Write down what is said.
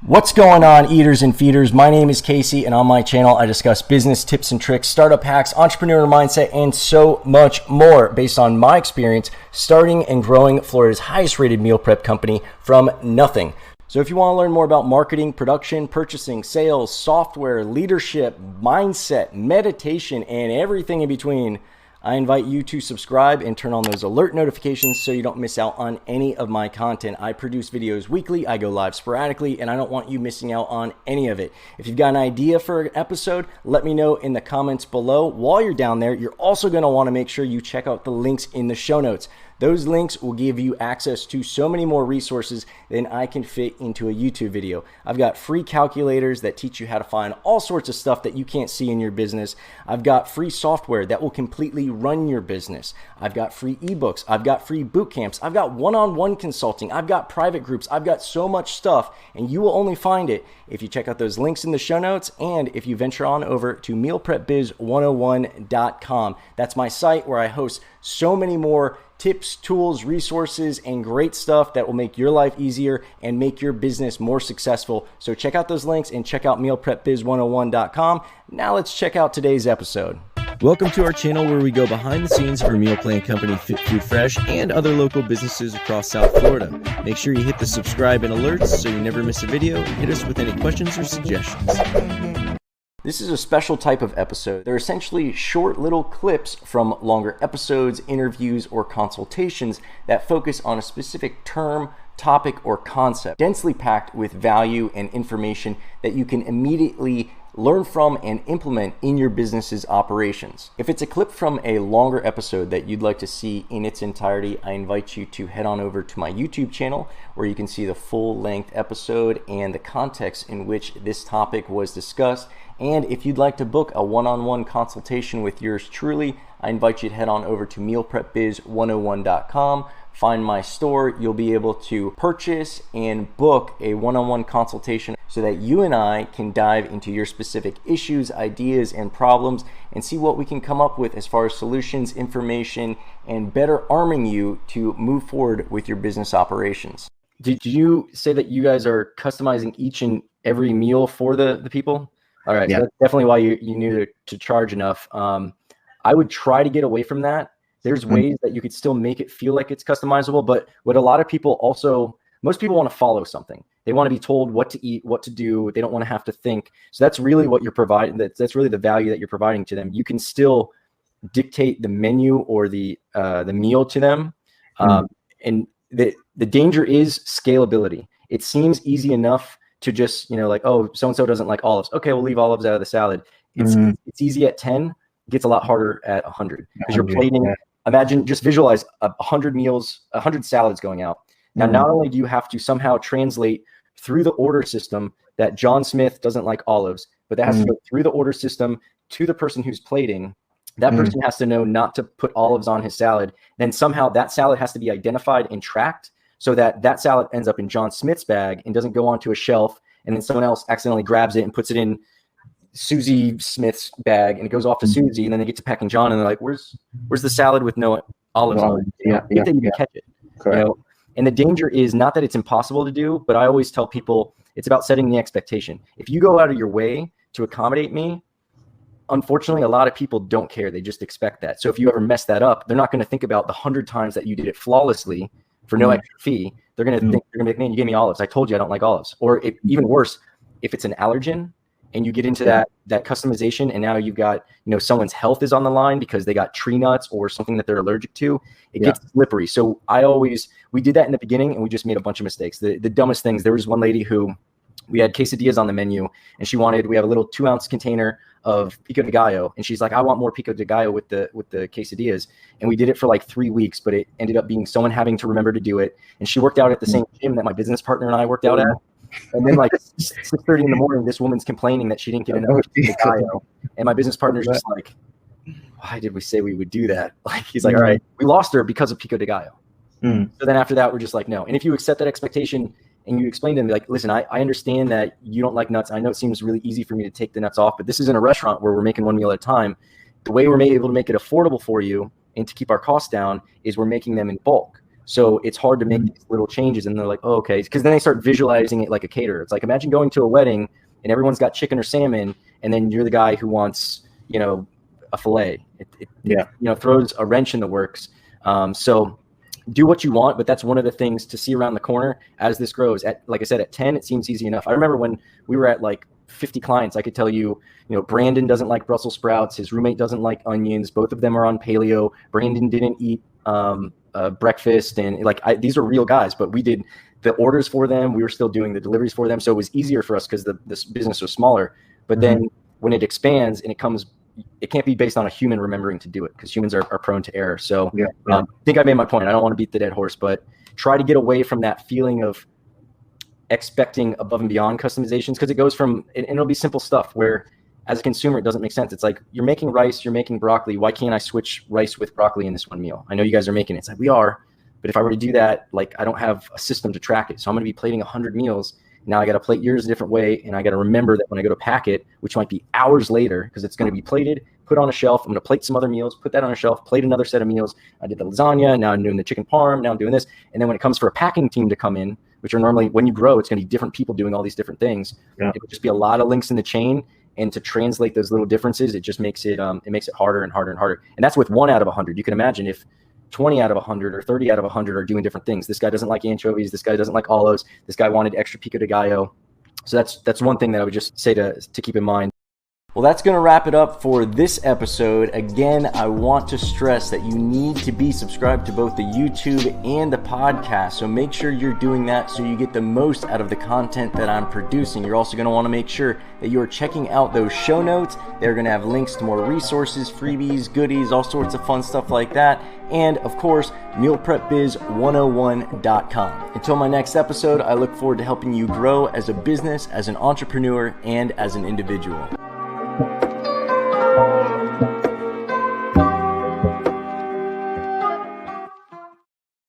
What's going on, eaters and feeders? My name is Casey, and on my channel, I discuss business tips and tricks, startup hacks, entrepreneur mindset, and so much more based on my experience starting and growing Florida's highest rated meal prep company from nothing. So if you want to learn more about marketing, production, purchasing, sales, software, leadership, mindset, meditation, and everything in between, I invite you to subscribe and turn on those alert notifications so you don't miss out on any of my content. I produce videos weekly, I go live sporadically, and I don't want you missing out on any of it. If you've got an idea for an episode, let me know in the comments below. While you're down there, you're also going to want to make sure you check out the links in the show notes. Those links will give you access to so many more resources than I can fit into a YouTube video. I've got free calculators that teach you how to find all sorts of stuff that you can't see in your business. I've got free software that will completely run your business. I've got free ebooks. I've got free boot camps. I've got one-on-one consulting. I've got private groups. I've got so much stuff, and you will only find it if you check out those links in the show notes and if you venture on over to mealprepbiz101.com. That's my site where I host so many more tips, tools, resources, and great stuff that will make your life easier and make your business more successful. So check out those links and check out mealprepbiz101.com. Now let's check out today's episode. Welcome to our channel where we go behind the scenes for meal plan company Fit Food Fresh and other local businesses across South Florida. Make sure you hit the subscribe and alerts so you never miss a video, and hit us with any questions or suggestions. This is a special type of episode. They're essentially short little clips from longer episodes, interviews, or consultations that focus on a specific term, topic, or concept, densely packed with value and information that you can immediately learn from and implement in your business's operations. If it's a clip from a longer episode that you'd like to see in its entirety, I invite you to head on over to my YouTube channel where you can see the full-length episode and the context in which this topic was discussed. And if you'd like to book a one-on-one consultation with yours truly, I invite you to head on over to mealprepbiz101.com. Find my store. You'll be able to purchase and book a one-on-one consultation so that you and I can dive into your specific issues, ideas, and problems and see what we can come up with as far as solutions, information, and better arming you to move forward with your business operations. Did you say that you guys are customizing each and every meal for the people? All right, yeah. So that's definitely why you knew to charge enough. I would try to get away from that. There's ways that you could still make it feel like it's customizable, but what a lot of people also, most people want to follow something. They want to be told what to eat, what to do. They don't want to have to think. So that's really what you're providing. That's really the value that you're providing to them. You can still dictate the menu or the meal to them. And the danger is scalability. It seems easy enough to just, like, oh, so-and-so doesn't like olives. Okay, we'll leave olives out of the salad. It's easy at 10. It gets a lot harder at 100 because you're plating. Yeah. Imagine, just visualize 100 meals, 100 salads going out. Now, not only do you have to somehow translate through the order system that John Smith doesn't like olives, but that has to go through the order system to the person who's plating. That person has to know not to put olives on his salad. Then somehow that salad has to be identified and tracked so that that salad ends up in John Smith's bag and doesn't go onto a shelf, and then someone else accidentally grabs it and puts it in Susie Smith's bag, and it goes off to Susie, and then they get to packing John, and they're like, "Where's the salad with no olives on it?" If they even catch it, And the danger is not that it's impossible to do, but I always tell people it's about setting the expectation. If you go out of your way to accommodate me, unfortunately, a lot of people don't care. They just expect that. So if you ever mess that up, they're not going to think about the 100 times that you did it flawlessly for no extra fee. They're going to think, they're going to be like, man, you gave me olives. I told you I don't like olives. Or even worse, if it's an allergen, and you get into that customization, and now you've got, someone's health is on the line because they got tree nuts or something that they're allergic to. It gets slippery. So we did that in the beginning, and we just made a bunch of mistakes. The dumbest things. There was one lady who, we had quesadillas on the menu, and we have a little 2-ounce container of pico de gallo, and she's like, I want more pico de gallo with the quesadillas. And we did it for like 3 weeks, but it ended up being someone having to remember to do it. And she worked out at the same gym that my business partner and I worked out at. And then like 6:30 in the morning, this woman's complaining that she didn't get enough pico de gallo. And my business partner's just like, why did we say we would do that? Like, he's like, all right, we lost her because of pico de gallo. So then after that, we're just like, no. And if you accept that expectation and you explain to them, like, listen, I understand that you don't like nuts. I know it seems really easy for me to take the nuts off, but this isn't a restaurant where we're making one meal at a time. The way we're able to make it affordable for you and to keep our costs down is we're making them in bulk. So it's hard to make these little changes. And they're like, oh, okay. Because then they start visualizing it like a caterer. It's like, imagine going to a wedding and everyone's got chicken or salmon, and then you're the guy who wants, a filet. It throws a wrench in the works. So do what you want, but that's one of the things to see around the corner as this grows. Like I said, at 10, it seems easy enough. I remember when we were at like 50 clients, I could tell you, Brandon doesn't like Brussels sprouts. His roommate doesn't like onions. Both of them are on paleo. Brandon didn't eat breakfast. And these are real guys, but we did the orders for them. We were still doing the deliveries for them. So it was easier for us because this business was smaller. But then when it expands and it can't be based on a human remembering to do it, because humans are prone to error. So I think I made my point. I don't want to beat the dead horse, but try to get away from that feeling of expecting above and beyond customizations, because it goes from, and it'll be simple stuff where as a consumer, it doesn't make sense. It's like, you're making rice, you're making broccoli. Why can't I switch rice with broccoli in this one meal? I know you guys are making it. It's like, we are, but if I were to do that, I don't have a system to track it. So I'm going to be plating 100 meals. Now I got to plate yours a different way. And I got to remember that when I go to pack it, which might be hours later, because it's going to be plated, put on a shelf. I'm going to plate some other meals, put that on a shelf, plate another set of meals. I did the lasagna. Now I'm doing the chicken parm. Now I'm doing this. And then when it comes for a packing team to come in, which are normally, when you grow, it's going to be different people doing all these different things. It would just be a lot of links in the chain. And to translate those little differences, it just makes it harder and harder and harder. And that's with 1 out of 100. You can imagine if 20 out of 100 or 30 out of 100 are doing different things. This guy doesn't like anchovies. This guy doesn't like olives. This guy wanted extra pico de gallo. So that's one thing that I would just say to keep in mind. Well, that's going to wrap it up for this episode. Again, I want to stress that you need to be subscribed to both the YouTube and the podcast. So make sure you're doing that so you get the most out of the content that I'm producing. You're also going to want to make sure that you're checking out those show notes. They're going to have links to more resources, freebies, goodies, all sorts of fun stuff like that. And of course, mealprepbiz101.com. Until my next episode, I look forward to helping you grow as a business, as an entrepreneur, and as an individual.